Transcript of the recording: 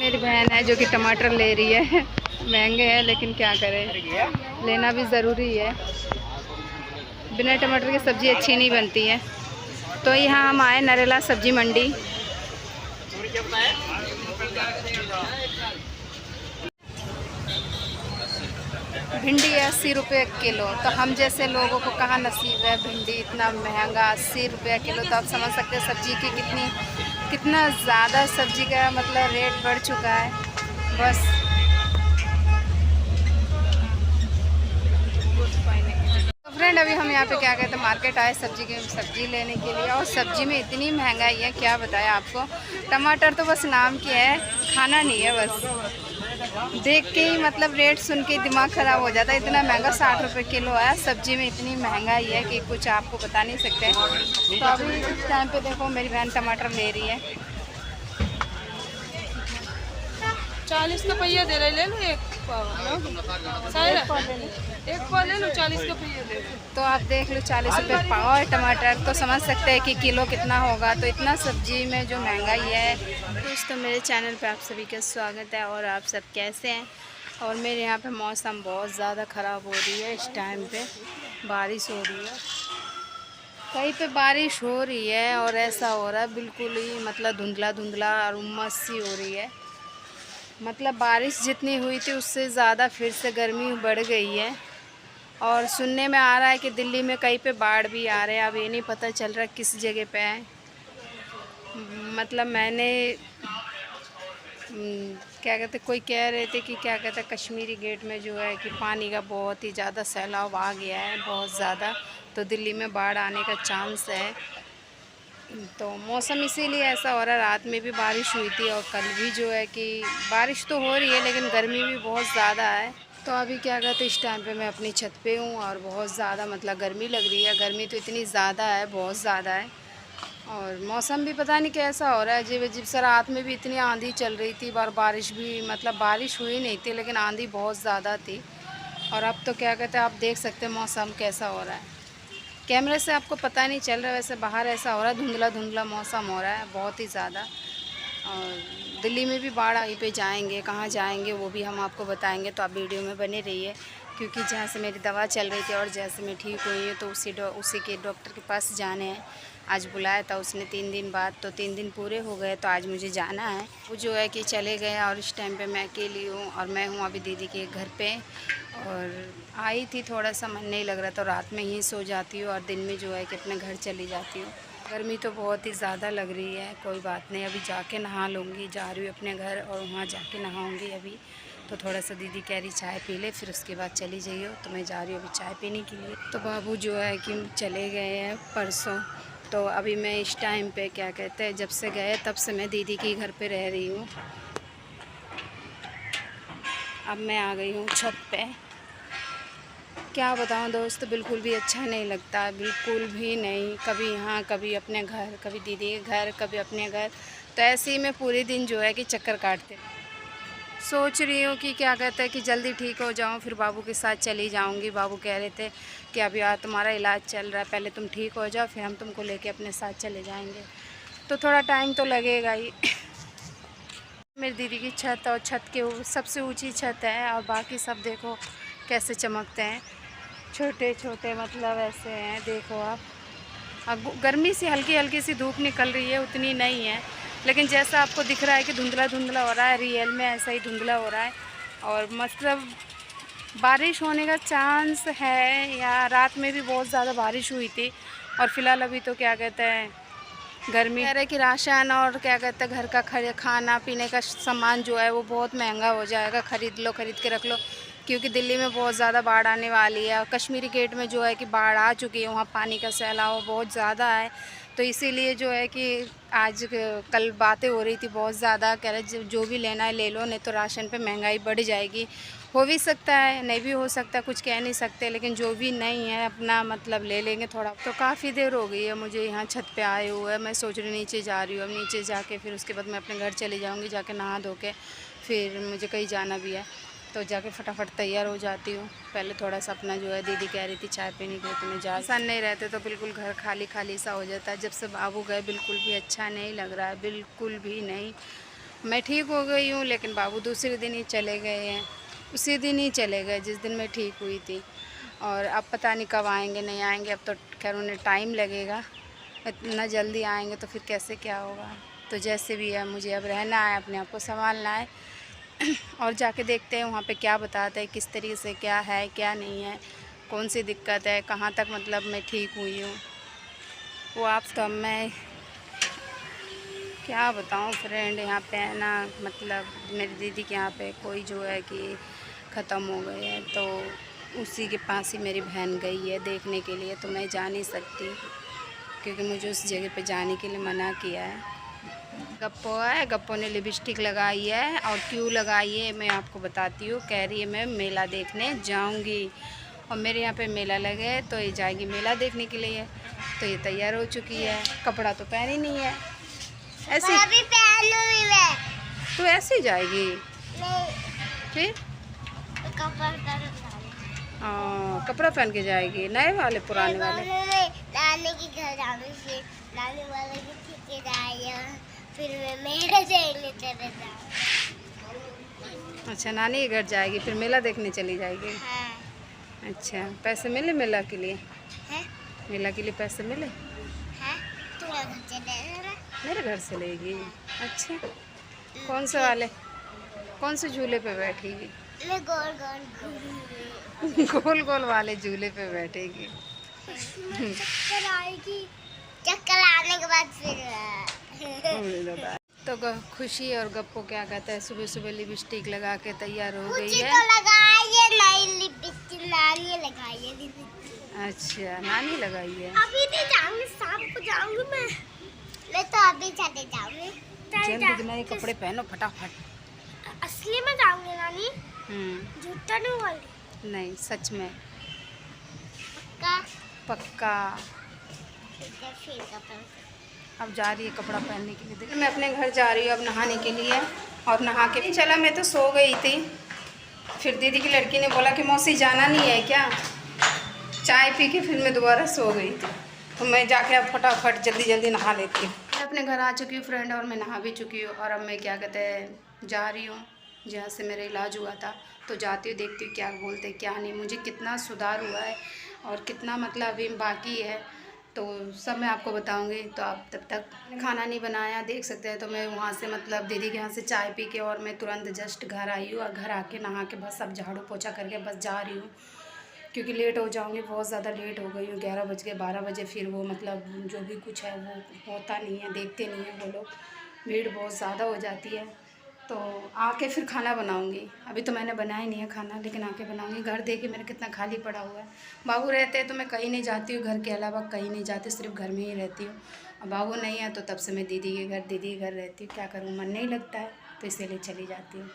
मेरी बहन है जो कि टमाटर ले रही है। महंगे हैं लेकिन क्या करें, लेना भी ज़रूरी है। बिना टमाटर की सब्ज़ी अच्छी नहीं बनती है। तो यहाँ हम आए नरेला सब्जी मंडी। भिंडी है 80 रुपये किलो। तो हम जैसे लोगों को कहाँ नसीब है भिंडी इतना महंगा 80 रुपये किलो। तो आप समझ सकते हैं सब्ज़ी की कितना ज़्यादा सब्ज़ी का मतलब रेट बढ़ चुका है। बस तो फ्रेंड अभी हम यहाँ पे क्या कहते हैं मार्केट आए सब्ज़ी लेने के लिए। और सब्ज़ी में इतनी महंगाई है क्या बताएं आपको। टमाटर तो बस नाम की है, खाना नहीं है। बस देख के ही मतलब रेट सुन के दिमाग ख़राब हो जाता है। इतना महंगा 60 रुपये किलो है। सब्ज़ी में इतनी महंगाई है कि कुछ आपको बता नहीं सकते। तो अभी इस टाइम पे देखो मेरी बहन टमाटर ले रही है। 40 का पहिया दे रहे, ले लो एक पाव ले लो 40 का पहिया दे लो। तो आप देख लो 40 रुपये पाव है टमाटर। तो समझ सकते हैं कि किलो कितना होगा। तो इतना सब्जी में जो महंगाई है। दोस्तों मेरे चैनल पे आप सभी का स्वागत है। और आप सब कैसे हैं। और मेरे यहाँ पे मौसम बहुत ज़्यादा ख़राब हो रही है। इस टाइम पे बारिश हो रही है, कहीं पे बारिश हो रही है और ऐसा हो रहा है बिल्कुल ही मतलब धुंधला धुंधला और उमस सी हो रही है। मतलब बारिश जितनी हुई थी उससे ज़्यादा फिर से गर्मी बढ़ गई है। और सुनने में आ रहा है कि दिल्ली में कहीं पे बाढ़ भी आ रहे हैं। अब ये नहीं पता चल रहा किस जगह पे है। मतलब मैंने क्या कहते कोई कह रहे थे कि क्या कहते कश्मीरी गेट में जो है कि पानी का बहुत ही ज़्यादा सैलाब आ गया है, बहुत ज़्यादा। तो दिल्ली में बाढ़ आने का चांस है। तो मौसम इसीलिए ऐसा हो रहा है। रात में भी बारिश हुई थी और कल भी जो है कि बारिश तो हो रही है लेकिन गर्मी भी बहुत ज़्यादा है। तो अभी क्या कहते इस टाइम पे मैं अपनी छत पे हूँ और बहुत ज़्यादा मतलब गर्मी लग रही है। गर्मी तो इतनी ज़्यादा है, बहुत ज़्यादा है। और मौसम भी पता नहीं कैसा हो रहा है अजीब अजीब सा। रात में भी इतनी आंधी चल रही थी और बारिश भी मतलब बारिश हुई नहीं थी लेकिन आंधी बहुत ज़्यादा थी। और अब तो क्या कहते हैं आप देख सकते हैं मौसम कैसा हो रहा है। कैमरे से आपको पता नहीं चल रहा है, वैसे बाहर ऐसा हो रहा है धुंधला धुंधला मौसम हो रहा है बहुत ही ज़्यादा। और दिल्ली में भी बाढ़ आई पे जाएंगे, कहाँ जाएंगे वो भी हम आपको बताएंगे। तो आप वीडियो में बने रहिए क्योंकि जहाँ से मेरी दवा चल रही थी और जैसे मैं ठीक हुई हूँ तो उसी के डॉक्टर के पास जाने हैं। आज बुलाया था उसने 3 दिन बाद, तो 3 दिन पूरे हो गए तो आज मुझे जाना है। वो जो है कि चले गए और इस टाइम पे मैं अकेली हूँ और मैं हूँ अभी दीदी के घर पे। और आई थी थोड़ा सा मन नहीं लग रहा तो रात में ही सो जाती हूँ और दिन में जो है कि अपने घर चली जाती हूँ। गर्मी तो बहुत ही ज़्यादा लग रही है, कोई बात नहीं अभी जाके नहा लूँगी। जा रही हूँ अपने घर और वहाँ जाके नहाऊँगी अभी। तो थोड़ा सा दीदी कह रही चाय पी ले फिर उसके बाद चली जाइए। तो मैं जा रही हूँ अभी चाय पीने के लिए। तो बाबू जो है कि चले गए हैं परसों। तो अभी मैं इस टाइम पे क्या कहते हैं जब से गए तब से मैं दीदी के घर पे रह रही हूँ। अब मैं आ गई हूँ छत पे। क्या बताऊँ दोस्त, बिल्कुल भी अच्छा नहीं लगता, बिल्कुल भी नहीं। कभी यहाँ कभी अपने घर, कभी दीदी के घर, कभी अपने घर। तो ऐसे ही मैं पूरे दिन जो है कि चक्कर काटते सोच रही हूँ कि क्या कहते हैं कि जल्दी ठीक हो जाऊँ फिर बाबू के साथ चली जाऊँगी। बाबू कह रहे थे कि अभी तुम्हारा इलाज चल रहा है, पहले तुम ठीक हो जाओ फिर हम तुमको लेके अपने साथ चले जाएंगे। तो थोड़ा टाइम तो लगेगा ही। मेरी दीदी की छत और छत के सबसे ऊंची छत है और बाकी सब देखो कैसे चमकते हैं, छोटे छोटे मतलब ऐसे हैं देखो आप। अब गर्मी से हल्की हल्की सी धूप निकल रही है, उतनी नहीं है लेकिन जैसा आपको दिख रहा है कि धुंधला धुंधला हो रहा है, रियल में ऐसा ही धुंधला हो रहा है। और मतलब बारिश होने का चांस है। या रात में भी बहुत ज़्यादा बारिश हुई थी। और फ़िलहाल अभी तो क्या कहते हैं गर्मी कह रहे कि राशन और क्या कहते हैं घर का खाना पीने का सामान जो है वो बहुत महंगा हो जाएगा। ख़रीद लो, ख़रीद के रख लो क्योंकि दिल्ली में बहुत ज़्यादा बाढ़ आने वाली है। और कश्मीरी गेट में जो है कि बाढ़ आ चुकी है, वहाँ पानी का सैलाब बहुत ज़्यादा है। तो इसीलिए जो है कि आज कल बातें हो रही थी बहुत ज़्यादा, कह रहे जो भी लेना है ले लो नहीं तो राशन पे महंगाई बढ़ जाएगी। हो भी सकता है, नहीं भी हो सकता, कुछ कह नहीं सकते। लेकिन जो भी नहीं है अपना मतलब ले लेंगे थोड़ा। तो काफ़ी देर हो गई है मुझे यहाँ छत पे आए हुए। मैं सोच रही नीचे जा रही हूँ। अब नीचे जाके फिर उसके बाद मैं अपने घर चली जाऊँगी, जाके नहा धो के फिर मुझे कहीं जाना भी है तो जाके फटाफट तैयार हो जाती हूँ। पहले थोड़ा सा अपना जो है दीदी कह रही थी चाय पीने के लिए, तो मैं जा सन नहीं रहते तो बिल्कुल घर खाली खाली सा हो जाता है। जब से बाबू गए बिल्कुल भी अच्छा नहीं लग रहा है, बिल्कुल भी नहीं। मैं ठीक हो गई हूँ, लेकिन बाबू दूसरे दिन ही चले गए हैं। उसी दिन ही चले गए जिस दिन मैं ठीक हुई थी। और अब पता नहीं कब आएंगे, नहीं आएंगे। अब तो खैर उन्हें टाइम लगेगा, इतना जल्दी आएंगे तो फिर कैसे क्या होगा। तो जैसे भी है, मुझे अब रहना है, अपने आप को संभालना है। और जाके देखते हैं वहाँ पे क्या बताते हैं, किस तरीके से क्या है क्या नहीं है, कौन सी दिक्कत है, कहाँ तक मतलब मैं ठीक हुई हूँ वो आप तो। मैं क्या बताऊँ फ्रेंड, यहाँ पे है ना, मतलब मेरी दीदी के यहाँ पे कोई जो है कि ख़त्म हो गए है, तो उसी के पास ही मेरी बहन गई है देखने के लिए। तो मैं जा नहीं सकती, क्योंकि मुझे उस जगह पे जाने के लिए मना किया है। गप्पो है, गप्पो ने लिपस्टिक लगाई है, और क्यों लगाई है मैं आपको बताती हूँ। कह रही है मैं मेला देखने जाऊँगी, और मेरे यहाँ पे मेला लगे है तो ये जाएगी मेला देखने के लिए। तो ये तैयार हो चुकी है, कपड़ा तो पहनी नहीं है, ऐसे अभी पहनूंगी मैं। तो ऐसे ही जाएगी नहीं, फिर। कपड़ा पहन कपड़ा पहन के जाएगी, नए वाले पुराने वाले। नानी के घर जाऊंगी, फिर नानी वाले की ठीक जाएगा, फिर मैं मेरे जाएंगे चले जाऊँ। अच्छा, नानी के घर जाएगी, फिर मेला देखने चली जाएगी। हाँ। अच्छा, पैसे मिले मेला के लिए? है? मेला के लिए पैसे मिले? है? तुम्हारे घर चले जाना? मेरे घर से लेगी? अच्छा, कौन से वाले, कौन से झूले पे बैठेगी? मैं गोल गोल घूमूंगी। गोल गोल वाले झूले पे बैठेगी। चक्कर आएगी, चक्कर आने के बाद फिर तो खुशी और गप्पो क्या कहता है, सुबह सुबह लिपस्टिक लगा के तैयार हो गई मुझे है। तो लगाइए नई लिपस्टिक, नानी लगाइए लिपस्टिक। अच्छा, नानी लगाई है। अभी नहीं जाऊंगी, शाम को जाऊंगी मैं तो अभी चले जाऊंगी। जल्दी नए कपड़े पहनो फटाफट। असली में जाऊंगी नानी, झूठा नहीं बोल रही। नहीं, सच में का पक्का। फिर कपड़ा अब जा रही है कपड़ा पहनने के लिए। देखिए मैं अपने घर जा रही हूँ अब नहाने के लिए, और नहा के चला, मैं तो सो गई थी। फिर दीदी की लड़की ने बोला कि मौसी जाना नहीं है क्या, चाय पी के फिर मैं दोबारा सो गई थी। तो मैं जाके अब फटाफट जल्दी जल्दी नहा लेती हूँ। मैं अपने घर आ चुकी हूँ फ्रेंड, और मैं नहा भी चुकी हूँ। और अब मैं क्या कहते हैं जा रही हूँ जहाँ से मेरा इलाज हुआ था। तो जाती हूँ, देखती हूँ क्या बोलते क्या नहीं, मुझे कितना सुधार हुआ है और कितना मतलब अभी बाकी है, तो सब मैं आपको बताऊंगी। तो आप तब तक खाना नहीं बनाया देख सकते हैं। तो मैं वहाँ से मतलब दीदी के यहाँ से चाय पी के, और मैं तुरंत जस्ट घर आई हूँ, और घर आके नहा के बस अब झाड़ू पोछा करके बस जा रही हूँ, क्योंकि लेट हो जाऊँगी, बहुत ज़्यादा लेट हो गई हूँ। 11 बज के 12 बजे फिर वो मतलब जो भी कुछ है वो होता नहीं है, देखते नहीं हैं वो लोग, भीड़ बहुत ज़्यादा हो जाती है। तो आके फिर खाना बनाऊंगी। अभी तो मैंने बनाया नहीं है खाना, लेकिन आके बनाऊंगी। घर देखिए मेरा कितना खाली पड़ा हुआ है। बाबू रहते हैं तो मैं कहीं नहीं जाती हूँ, घर के अलावा कहीं नहीं जाती, सिर्फ घर में ही रहती हूँ। और बाबू नहीं है तो तब से मैं दीदी के घर रहती हूँ। क्या करूँ, मन नहीं लगता है तो इसीलिए चली जाती हूँ।